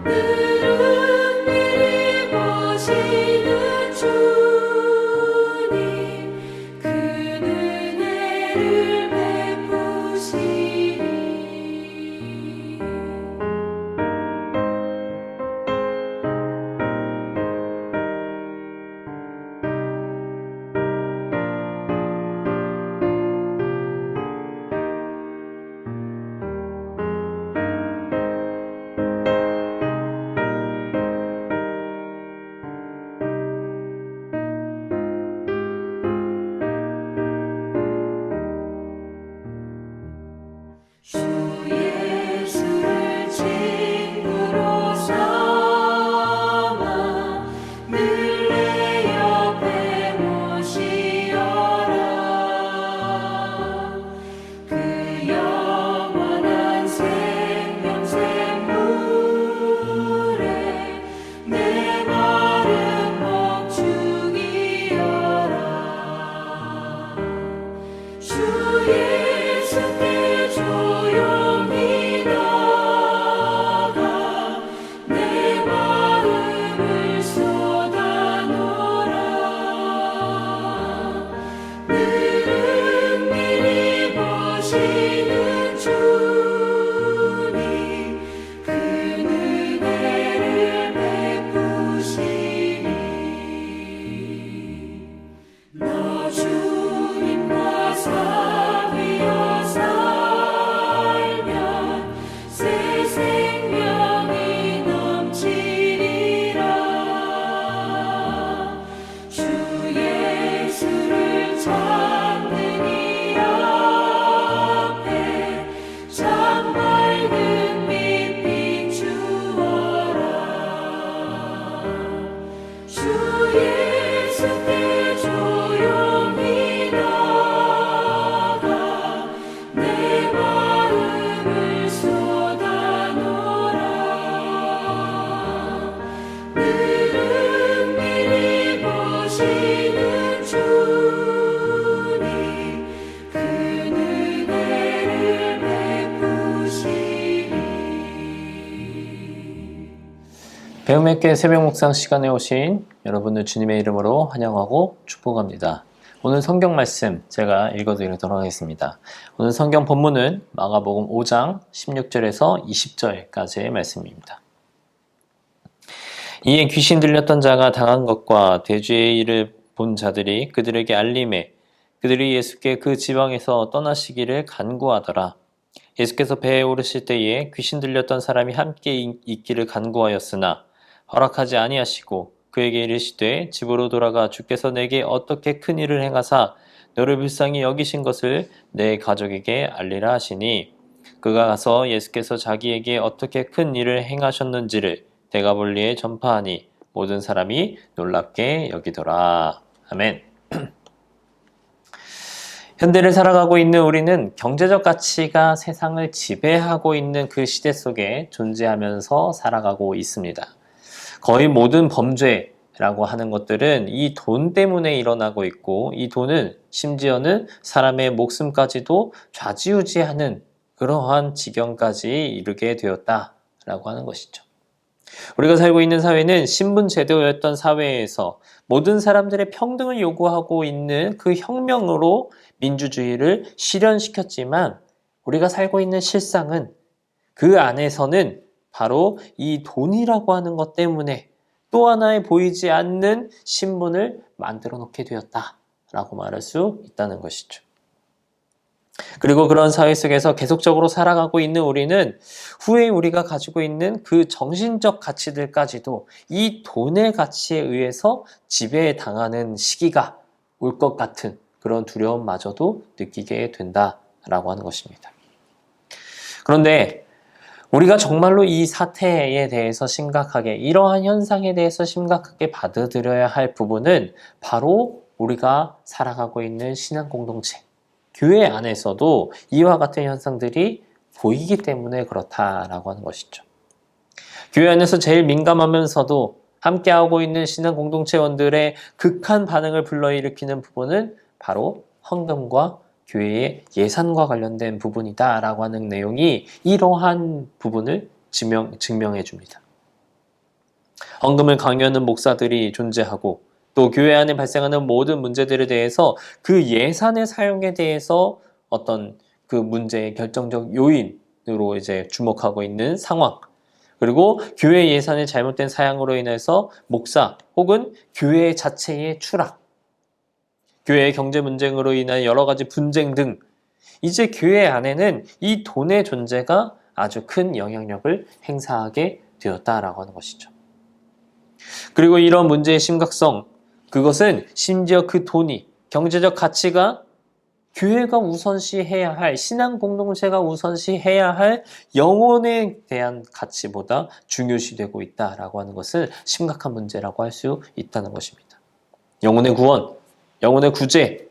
늘은 미리 보시는 주님 그 은혜를 베푸시리. 주 예수를 친구로 삼아 늘 내 옆에 모시어라. 그 영원한 생명샘물에 내 마른 목 죽이어라. 주 예수께 조용히 나가 내 마음을 쏟아놓으라. 늘은 미리 보시는 주님 그 은혜를 베푸시리. 너 주님과 사귀어 살면 새 생명이 넘치리라. 주 예수를 찾는 이 앞에 참 밝은 빛 비추어라. 주 예수께 조용히 나가 내 마음을 쏟아놓으라. 늘은 미리 보시는 주님 그 은혜를 베푸시리. 배움의 께 새벽 묵상 시간에 오신 여러분을 주님의 이름으로 환영하고 축복합니다. 오늘 성경 말씀 제가 읽어드리도록 하겠습니다. 오늘 성경 본문은 마가복음 5장 16절에서 20절까지의 말씀입니다. 이에 귀신 들렸던 자가 당한 것과 대주의 일을 본 자들이 그들에게 알림해 그들이 예수께 그 지방에서 떠나시기를 간구하더라. 예수께서 배에 오르실 때에 귀신 들렸던 사람이 함께 있기를 간구하였으나 허락하지 아니하시고 그에게 이르시되 집으로 돌아가 주께서 내게 어떻게 큰 일을 행하사 너를 불쌍히 여기신 것을 내 가족에게 알리라 하시니 그가 가서 예수께서 자기에게 어떻게 큰 일을 행하셨는지를 데가볼리에 전파하니 모든 사람이 놀랍게 여기더라. 아멘. 현대를 살아가고 있는 우리는 경제적 가치가 세상을 지배하고 있는 그 시대 속에 존재하면서 살아가고 있습니다. 거의 모든 범죄라고 하는 것들은 이 돈 때문에 일어나고 있고 이 돈은 심지어는 사람의 목숨까지도 좌지우지하는 그러한 지경까지 이르게 되었다라고 하는 것이죠. 우리가 살고 있는 사회는 신분제도였던 사회에서 모든 사람들의 평등을 요구하고 있는 그 혁명으로 민주주의를 실현시켰지만 우리가 살고 있는 실상은 그 안에서는 바로 이 돈이라고 하는 것 때문에 또 하나의 보이지 않는 신분을 만들어 놓게 되었다라고 말할 수 있다는 것이죠. 그리고 그런 사회 속에서 계속적으로 살아가고 있는 우리는 후에 우리가 가지고 있는 그 정신적 가치들까지도 이 돈의 가치에 의해서 지배당하는 시기가 올 것 같은 그런 두려움마저도 느끼게 된다라고 하는 것입니다. 그런데 우리가 정말로 이 사태에 대해서 심각하게, 이러한 현상에 대해서 심각하게 받아들여야 할 부분은 바로 우리가 살아가고 있는 신앙 공동체, 교회 안에서도 이와 같은 현상들이 보이기 때문에 그렇다라고 하는 것이죠. 교회 안에서 제일 민감하면서도 함께하고 있는 신앙 공동체원들의 극한 반응을 불러일으키는 부분은 바로 헌금과 교회의 예산과 관련된 부분이다 라고 하는 내용이 이러한 부분을 증명해 줍니다. 헌금을 강요하는 목사들이 존재하고 또 교회 안에 발생하는 모든 문제들에 대해서 그 예산의 사용에 대해서 어떤 그 문제의 결정적 요인으로 이제 주목하고 있는 상황. 그리고 교회 예산의 잘못된 사용으로 인해서 목사 혹은 교회 자체의 추락, 교회의 경제 문제로 인한 여러 가지 분쟁 등 이제 교회 안에는 이 돈의 존재가 아주 큰 영향력을 행사하게 되었다라고 하는 것이죠. 그리고 이런 문제의 심각성, 그것은 심지어 그 돈이 경제적 가치가 교회가 우선시해야 할, 신앙 공동체가 우선시해야 할 영혼에 대한 가치보다 중요시되고 있다라고 하는 것은 심각한 문제라고 할 수 있다는 것입니다. 영혼의 구원, 영혼의 구제,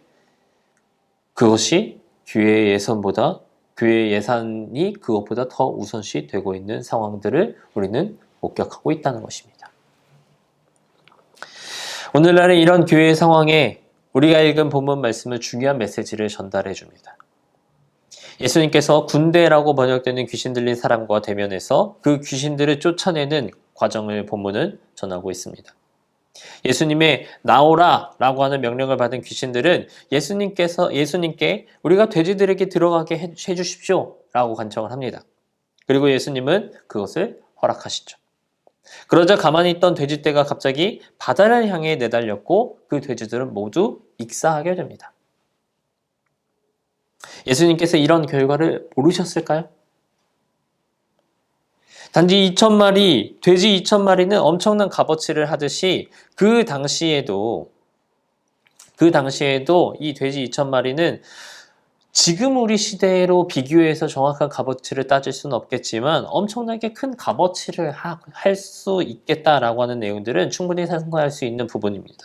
그것이 교회의 예산보다, 교회의 예산이 그것보다 더 우선시되고 있는 상황들을 우리는 목격하고 있다는 것입니다. 오늘날의 이런 교회의 상황에 우리가 읽은 본문 말씀은 중요한 메시지를 전달해 줍니다. 예수님께서 군대라고 번역되는 귀신 들린 사람과 대면해서 그 귀신들을 쫓아내는 과정을 본문은 전하고 있습니다. 예수님의 나오라 라고 하는 명령을 받은 귀신들은 예수님께 우리가 돼지들에게 들어가게 해주십시오 라고 간청을 합니다. 그리고 예수님은 그것을 허락하시죠. 그러자 가만히 있던 돼지떼가 갑자기 바다를 향해 내달렸고 그 돼지들은 모두 익사하게 됩니다. 예수님께서 이런 결과를 모르셨을까요? 단지 2,000마리, 돼지 2,000마리는 엄청난 값어치를 하듯이 그 당시에도 이 돼지 2,000마리는 지금 우리 시대로 비교해서 정확한 값어치를 따질 수는 없겠지만 엄청나게 큰 값어치를 할 수 있겠다라고 하는 내용들은 충분히 상상할 수 있는 부분입니다.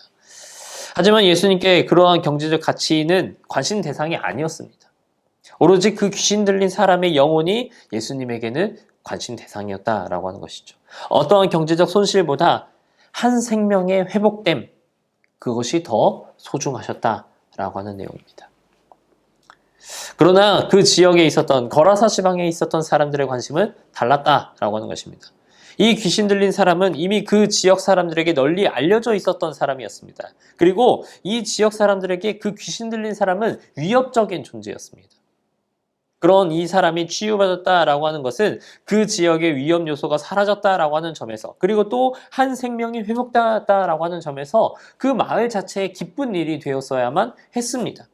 하지만 예수님께 그러한 경제적 가치는 관심 대상이 아니었습니다. 오로지 그 귀신 들린 사람의 영혼이 예수님에게는 관심 대상이었다라고 하는 것이죠. 어떠한 경제적 손실보다 한 생명의 회복됨, 그것이 더 소중하셨다라고 하는 내용입니다. 그러나 그 지역에 있었던 거라사 지방에 있었던 사람들의 관심은 달랐다라고 하는 것입니다. 이 귀신 들린 사람은 이미 그 지역 사람들에게 널리 알려져 있었던 사람이었습니다. 그리고 이 지역 사람들에게 그 귀신 들린 사람은 위협적인 존재였습니다. 그런 이 사람이 치유받았다라고 하는 것은 그 지역의 위험 요소가 사라졌다라고 하는 점에서, 그리고 또 한 생명이 회복되었다라고 하는 점에서 그 마을 자체에 기쁜 일이 되었어야만 했습니다.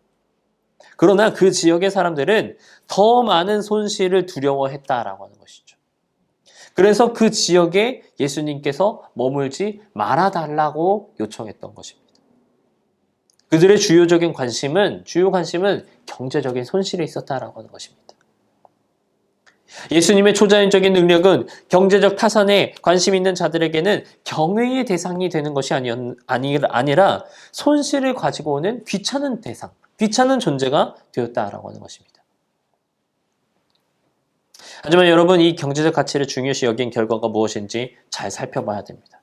그러나 그 지역의 사람들은 더 많은 손실을 두려워했다라고 하는 것이죠. 그래서 그 지역에 예수님께서 머물지 말아달라고 요청했던 것입니다. 그들의 주요 관심은 경제적인 손실에 있었다라고 하는 것입니다. 예수님의 초자연적인 능력은 경제적 타산에 관심 있는 자들에게는 경외의 대상이 되는 것이 아니라 손실을 가지고 오는 귀찮은 대상, 귀찮은 존재가 되었다라고 하는 것입니다. 하지만 여러분, 이 경제적 가치를 중요시 여긴 결과가 무엇인지 잘 살펴봐야 됩니다.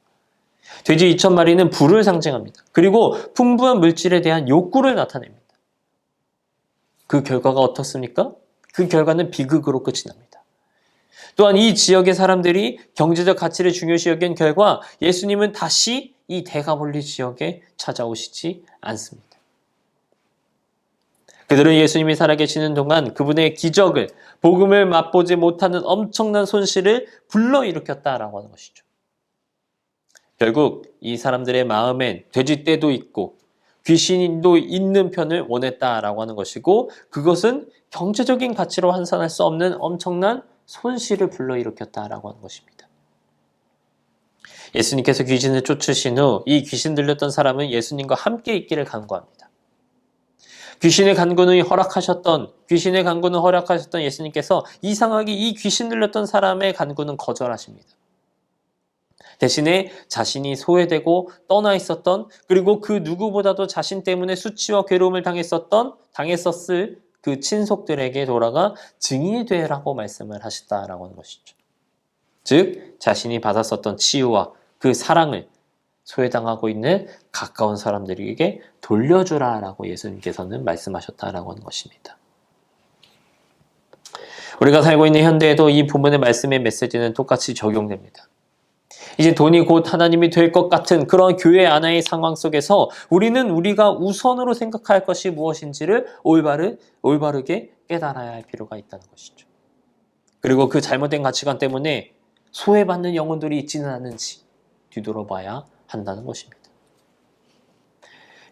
돼지 2,000마리는 부를 상징합니다. 그리고 풍부한 물질에 대한 욕구를 나타냅니다. 그 결과가 어떻습니까? 그 결과는 비극으로 끝이 납니다. 또한 이 지역의 사람들이 경제적 가치를 중요시 여긴 결과 예수님은 다시 이 데가볼리 지역에 찾아오시지 않습니다. 그들은 예수님이 살아계시는 동안 그분의 기적을, 복음을 맛보지 못하는 엄청난 손실을 불러일으켰다라고 하는 것이죠. 결국 이 사람들의 마음엔 돼지떼도 있고 귀신도 있는 편을 원했다라고 하는 것이고, 그것은 경제적인 가치로 환산할 수 없는 엄청난 손실을 불러일으켰다라고 하는 것입니다. 예수님께서 귀신을 쫓으신 후 이 귀신 들렸던 사람은 예수님과 함께 있기를 간구합니다. 귀신의 간구는 허락하셨던 예수님께서 이상하게 이 귀신 들렸던 사람의 간구는 거절하십니다. 대신에 자신이 소외되고 떠나 있었던, 그리고 그 누구보다도 자신 때문에 수치와 괴로움을 당했었을 그 친속들에게 돌아가 증인이 되라고 말씀을 하셨다라고 하는 것이죠. 즉, 자신이 받았었던 치유와 그 사랑을 소외당하고 있는 가까운 사람들에게 돌려주라라고 예수님께서는 말씀하셨다라고 하는 것입니다. 우리가 살고 있는 현대에도 이 본문의 말씀의 메시지는 똑같이 적용됩니다. 이제 돈이 곧 하나님이 될 것 같은 그런 교회 안의 상황 속에서 우리는 우리가 우선으로 생각할 것이 무엇인지를 올바르게 깨달아야 할 필요가 있다는 것이죠. 그리고 그 잘못된 가치관 때문에 소외받는 영혼들이 있지는 않은지 뒤돌아봐야 한다는 것입니다.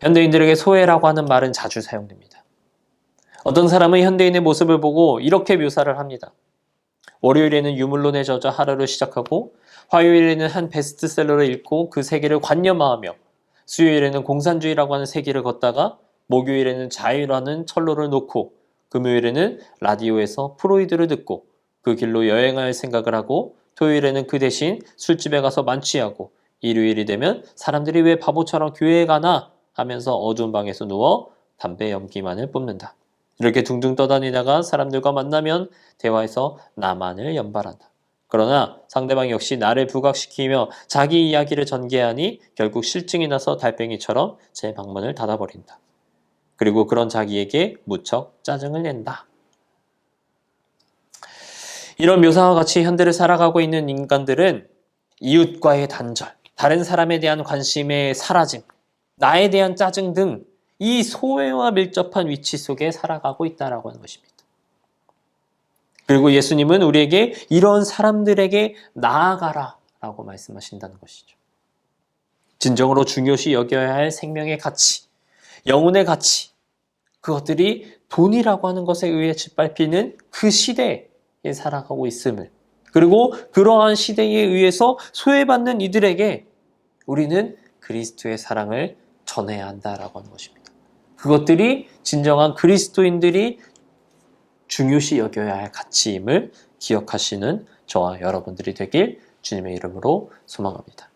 현대인들에게 소외라고 하는 말은 자주 사용됩니다. 어떤 사람은 현대인의 모습을 보고 이렇게 묘사를 합니다. 월요일에는 유물론에 젖어 하루를 시작하고 화요일에는 한 베스트셀러를 읽고 그 세계를 관념화하며 수요일에는 공산주의라고 하는 세계를 걷다가 목요일에는 자유라는 철로를 놓고 금요일에는 라디오에서 프로이드를 듣고 그 길로 여행할 생각을 하고 토요일에는 그 대신 술집에 가서 만취하고 일요일이 되면 사람들이 왜 바보처럼 교회에 가나 하면서 어두운 방에서 누워 담배 연기만을 뿜는다. 이렇게 둥둥 떠다니다가 사람들과 만나면 대화에서 나만을 연발한다. 그러나 상대방 역시 나를 부각시키며 자기 이야기를 전개하니 결국 실증이 나서 달팽이처럼 제 방문을 닫아버린다. 그리고 그런 자기에게 무척 짜증을 낸다. 이런 묘사와 같이 현대를 살아가고 있는 인간들은 이웃과의 단절, 다른 사람에 대한 관심의 사라짐, 나에 대한 짜증 등 이 소외와 밀접한 위치 속에 살아가고 있다라고 하는 것입니다. 그리고 예수님은 우리에게 이런 사람들에게 나아가라 라고 말씀하신다는 것이죠. 진정으로 중요시 여겨야 할 생명의 가치, 영혼의 가치, 그것들이 돈이라고 하는 것에 의해 짓밟히는 그 시대에 살아가고 있음을, 그리고 그러한 시대에 의해서 소외받는 이들에게 우리는 그리스도의 사랑을 전해야 한다라고 하는 것입니다. 그것들이 진정한 그리스도인들이 중요시 여겨야 할 가치임을 기억하시는 저와 여러분들이 되길 주님의 이름으로 소망합니다.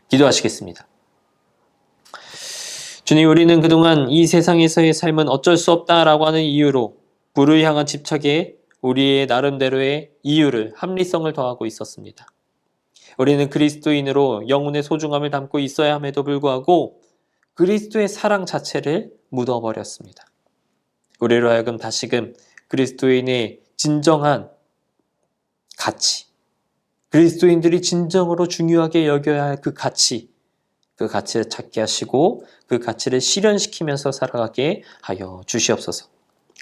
기도하시겠습니다. 주님, 우리는 그동안 이 세상에서의 삶은 어쩔 수 없다라고 하는 이유로 부를 향한 집착에 우리의 나름대로의 이유를, 합리성을 더하고 있었습니다. 우리는 그리스도인으로 영혼의 소중함을 담고 있어야 함에도 불구하고 그리스도의 사랑 자체를 묻어버렸습니다. 우리로 하여금 다시금 그리스도인의 진정한 가치, 그리스도인들이 진정으로 중요하게 여겨야 할 그 가치를 찾게 하시고 그 가치를 실현시키면서 살아가게 하여 주시옵소서.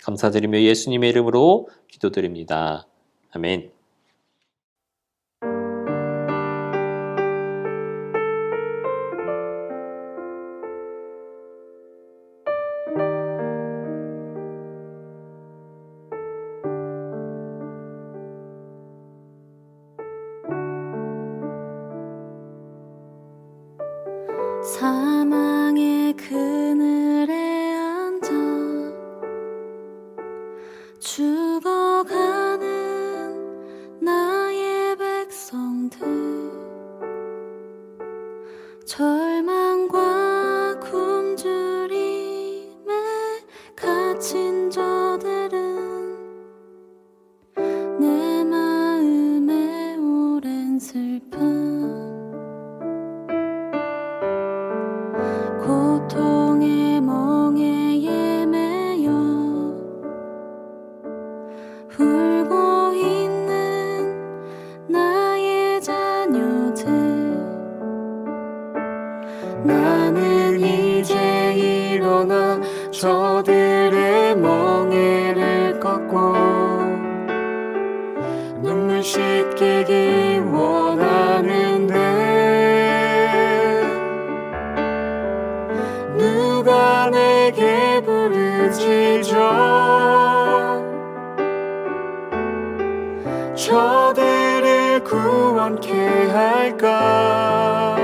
감사드리며 예수님의 이름으로 기도드립니다. 아멘. 사망의 그늘에 앉아 죽어가는 나의 백성들, 절망과 굶주림에 갇힌 저들은 내 마음의 오랜 슬픔, 고통의 멍에에 매여 울고 있는 나의 자녀들, 나는 이제 일어나 저들의 멍에를 꺾고 눈물 씻기기 원하는데 누가 내게 부르짖어 저들을 구원케 할까?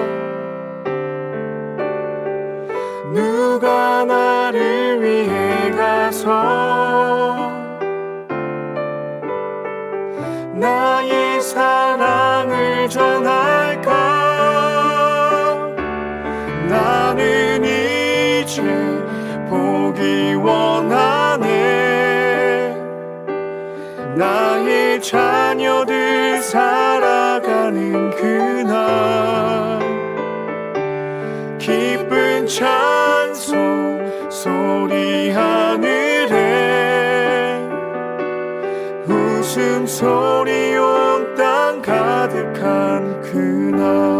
누가 나를 위해 가서 나의 사랑을 전할까? 나는 이제 보기 원하네. 나의 자녀들 살아가는 그날 기쁜 찬송 소리 하늘에 웃음소리 온 땅 가득한 그날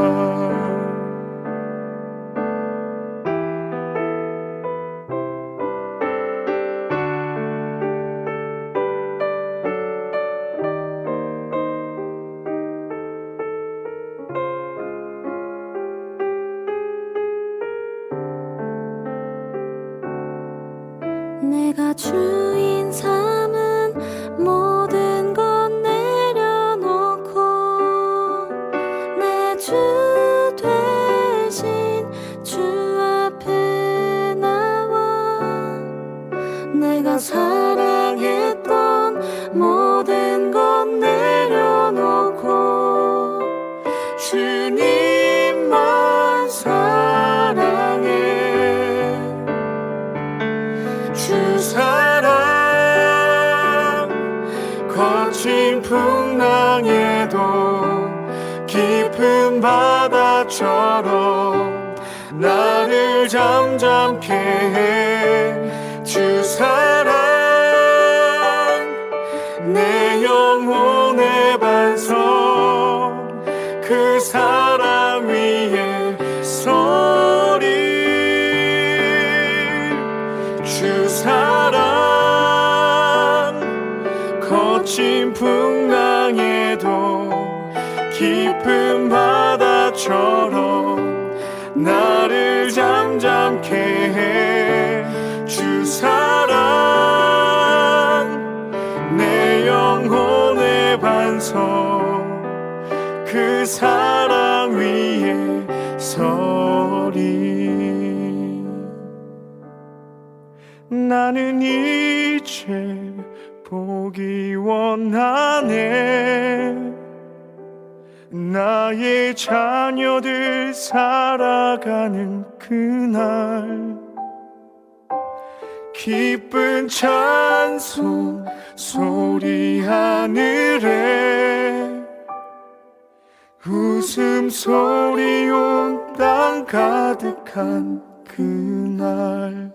내가 주인 삼은 모든 것 내려놓고 내 주 되신 주 앞에 나와 내가 사랑했던 모든 것 내려놓고 주님만 사랑해. 주 사랑 거친 풍랑에도 깊은 바다처럼 나를 잠잠케 해. 주 사랑 내 영혼의 반석 그 사랑 위에 서리. 주 사랑 거친 풍랑에도 깊은 바다처럼 나를 잠잠케 해. 주 사랑 내 영혼의 반석 그 사랑 위에 서리. 나는 이제 보기 원하네. 나의 자녀들 살아가는 그날 기쁜 찬송 소리 하늘에 웃음소리 온 땅 가득한 그날